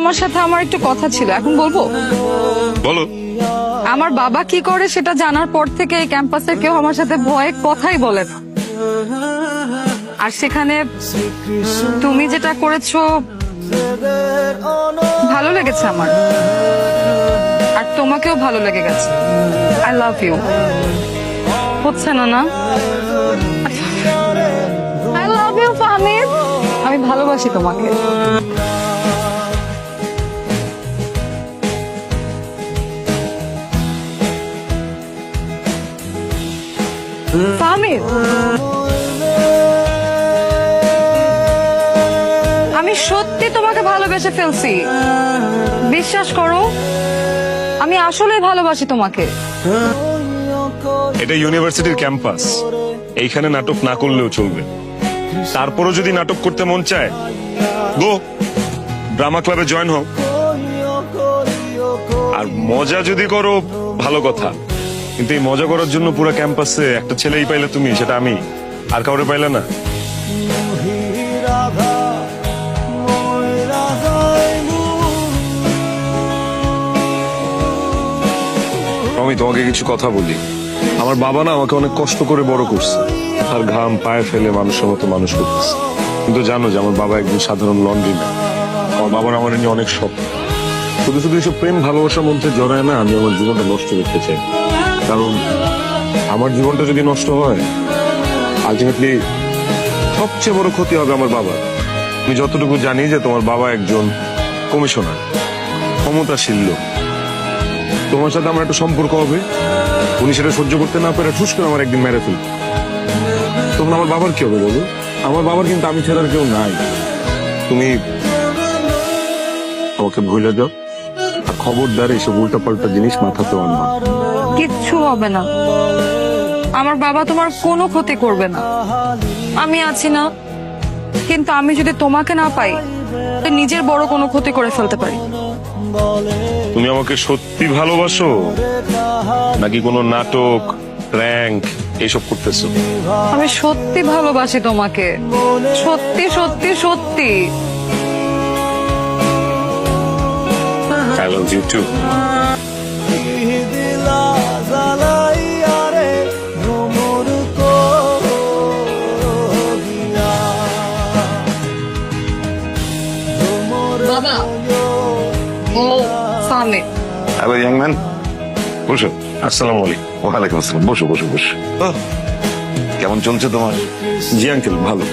তোমার সাথে আমার একটু কথা ছিল, এখন বলবো? বলো। আমার বাবা কি করে সেটা জানার পর থেকে এই ক্যাম্পাসের কেউ আমার সাথে ভয়ে কথাই বলে না। আর সেখানে তুমি যেটা করেছো ভালো লেগেছে আমার, আর তোমাকেও ভালো লেগে গেছে। I love you. হচ্ছে না না? আই লাভ ইউ ফাহমিদ, আমি ভালোবাসি তোমাকে। ফাহমিদ, আমি সত্যি তোমাকে ভালোবেসে ফেলছি, বিশ্বাস করো। আমি আসলে ভালোবাসি তোমাকে। এটা ইউনিভার্সিটির ক্যাম্পাস, এইখানে নাটক না করলেও চলবে। তারপরও যদি নাটক করতে মন চায়, গো ড্রামা ক্লাবে জয়েন হও। আর মজা যদি করো ভালো কথা, কিন্তু এই মজা করার জন্য পুরো ক্যাম্পাসে একটা ছেলেই পাইলে তুমি, সেটা আমি, আর কাউরে পাইলে না। আমি তোমাকে কিছু কথা বলি। আমার বাবা না আমাকে অনেক কষ্ট করে বড় করছে, আর ঘাম পায়ে ফেলে মানুষের মতো মানুষ করতেছে। কিন্তু জানো যে আমার বাবা একজন সাধারণ লন্ড্রি ম্যান। আমার বাবার আমার নিয়ে অনেক স্বপ্ন। শুধু শুধু এইসব প্রেম ভালোবাসার মধ্যে জড়ায় না আমি আমার জীবনটা নষ্ট করতে চাই। কারণ আমার জীবনটা যদি নষ্ট হয়, আলটিমেটলি সবচেয়ে বড় ক্ষতি হবে আমার বাবার। আমি যতটুকু জানি যে তোমার বাবা একজন কমিশনার, ক্ষমতাশীল লোক। তোমার সাথে আমার একটা সম্পর্ক হবে, উনি সেটা সহ্য করতে না পারে ঠুস করে আমার একদিন মেরে ফেলবে। তখন আমার বাবার কি হবে বলো? আমার বাবার কিন্তু আমি ছাড়ার কেউ নাই। তুমি আমাকে ভুলে যাও, আর খবরদার এইসব উল্টাপাল্টা জিনিস মাথাতে আনবা। কিচ্ছু হবে না, আমার বাবা তোমার কোনো ক্ষতি করবে না। আমি আছি না, কিন্তু আমি যদি তোমাকে না পাই, নিজের বড় কোনো ক্ষতি করে ফেলতে পারি। তুমি আমাকে সত্যি ভালোবাসো, নাকি কোনো নাটক প্র্যাঙ্ক এইসব করতেছো? আমি সত্যি ভালোবাসি তোমাকে, সত্যি সত্যি সত্যি। I love you too. বাবা, ও ফাহমিদ। হ্যালো ইয়াং ম্যান, বসো। আসসালামু আলাইকুম। ওয়ালাইকুম আসসালাম, বসো বসো বসো। কেমন চলছে তোমার? জি আঙ্কেল, ভালো।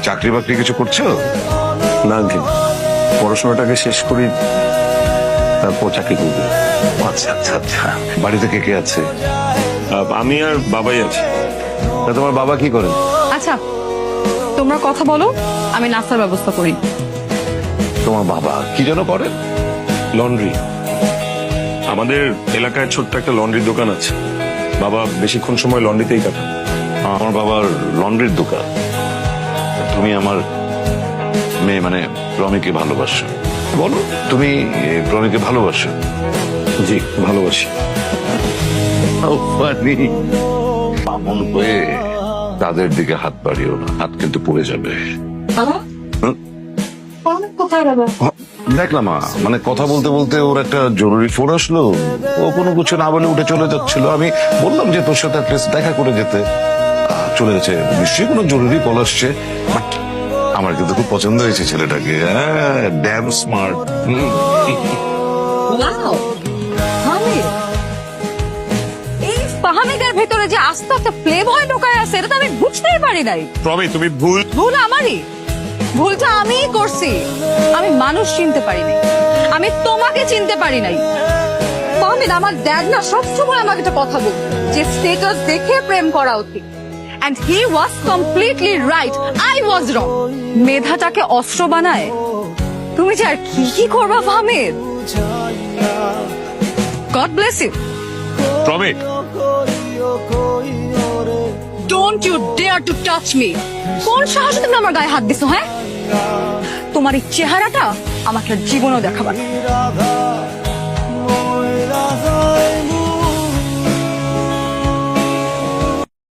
চাকরি বাকরি কিছু করছো? না আঙ্কেল, পড়াশোনাটাকে শেষ করি, তারপর চাকরি করবো। আচ্ছা আচ্ছা আচ্ছা। বাড়িতে কে কে আছে? আমি আর বাবাই আছি। তা তোমার বাবা কি করেন? আচ্ছা, তোমরা কথা বলো, আমি নাস্তার ব্যবস্থা করি। তোমার বাবা কি যেন করেন? লন্ড্রি। আমাদের এলাকায় ছোট্ট একটা লন্ড্রির দোকান আছে। বাবা বেশিক্ষণ সময় লন্ড্রিতেই কাটান। আমার বাবার লন্ড্রির দোকান। তুমি আমার মেয়ে মানে রমিকে ভালোবাসো, বলো তুমি রমিকে ভালোবাসো? জি ভালোবাসি। এমন হয়ে তাদের দিকে হাত বাড়িও না, হাত কিন্তু পড়ে যাবে। কোথায় বাবা? দেখলাম মানে কথা বলতে বলতে ওর একটা জরুরি ফোন আসলো, ও কোনো কিছু না বলে উঠে চলে যাচ্ছিল। আমি বললাম যে তোর সাথে দেখা করে যেতে, চলে গেছে। নিশ্চয়ই কোনো জরুরি কল আসছে। বাট আমার কিন্তু খুব পছন্দ হয়েছে ছেলেটাকে, ড্যাম স্মার্ট। এই ফাহমিদের ভিতরে যে আস্তে আস্তে প্লে বয় ঢোকায় আছে, এটা তো আমি বুঝতেই পারি নাই। রমি তুমি ভুল। ভুল আমারই, ভুলটা আমিই করছি। আমি মানুষ চিনতে পারি নাই, আমি তোমাকে চিনতে পারি নাই। ফাহমিদ, আমার ড্যাড না সবসময় আমাকে একটা কথা বলতো যে স্টেটাস দেখে প্রেম করা উচিত। And he was completely right. I was wrong. মেধাটাকে অস্ত্র বানায় তুমি যে আর কি কি করবা Fahmid. God bless you. রমি, Don't you dare to touch me. কোন সাহসে তুমি আমার গায়ে হাত দিছো? হ্যাঁ, তোমার এই চেহারাটা আমাকে জীবনও দেখাবার।